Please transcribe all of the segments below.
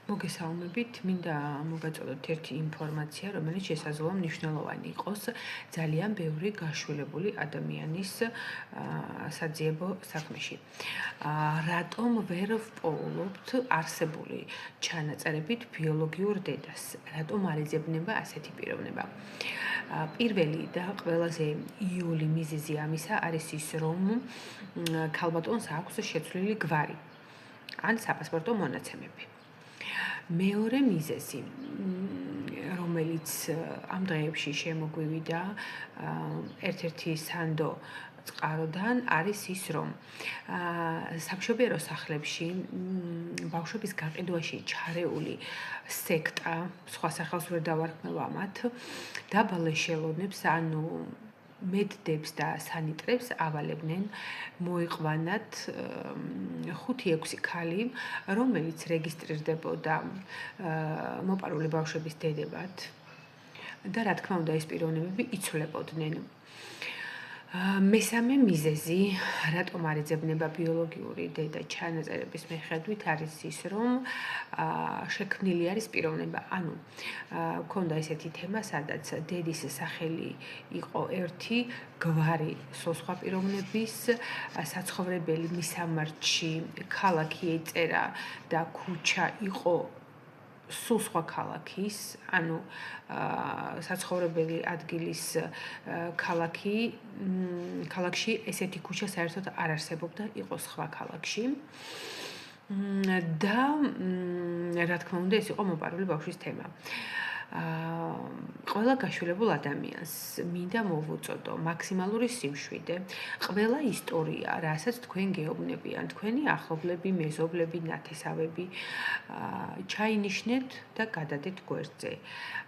მოგესალმებით, მინდა მოგაწოდოთ ერთი ინფორმაცია, რომელიც შესაძლოა მნიშვნელოვანი იყოს ძალიან ბევრი გაშვილებული ადამიანის საძიებო საქმეში. რატომ ვერ ვპოულობთ არსებული ჩანაწერებით ბიოლოგიურ დედას? რატომ არ იძებნება ასეთი პიროვნება? პირველი და ყველაზე იოლი მიზეზი ამისა არის ის, რომ ქალბატონს აქვს შეცვლილი გვარი ან საპასპორტო მონაცემები. მეორე მიზეზი, რომელიც ამ დღეებში შემოგვივიდა ერთ-ერთი სანდო წყაროდან, არის ის, რომ სამშობიარო სახლებში ბავშვების გაყიდვაში ჩარეული სექტა, სხვა სახელს ვერ დავარქმევ ამათ, დაბალ ეშელონებს, ანუ მედდებს და სანიტრებს ავალებდნენ მოიყვანათ 5-6 ქალი, რომელიც რეგისტრირდებოდა მოპარული ბავშვების დედებად და რა თქმა უნდა ეს პიროვნებები იცვლებოდნენ. მესამე მიზეზი, რატომ არ იძებნება ბიოლოგიური დედა ჩანაწერების მიხედვით, არის ის, რომ შექმნილი არის პიროვნება. ანუ მქონდა ესეთი თემა, სადაც დედის სახელი იყო ერთი, გვარი სხვა პიროვნების, საცხოვრებელი მისამართში ქალაქი ეწერა და ქუჩა იყო სულ სხვა ქალაქის, ანუ საცხოვრებელი ადგილის ქალაქში ესეთი ქუჩა საერთოდ არ არსებობდა, იყო სხვა ქალაქში. და რა თქმა უნდა, ეს იყო მოპარული ბავშვის თემა. ყველა გაშვილებულ ადამიანს მინდა მოვუწოდო მაქსიმალური სიმშვიდე, ყველა ისტორია, რასაც თქვენ გეუბნებიან, თქვენი ახლობლები, მეზობლები, ნათესავები, ჩაინიშნეთ და გადადეთ გვერდზე.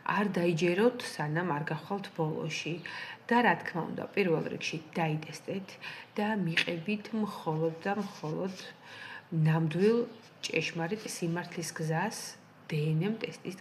არ დაიჯეროთ, სანამ არ გახვალთ ბოლოში და რა თქმა უნდა, პირველ რიგში დაიტესტეთ და მიყევით მხოლოდ და მხოლოდ ნამდვილ ჭეშმარიტ სიმართლის გზას დნმ ტესტის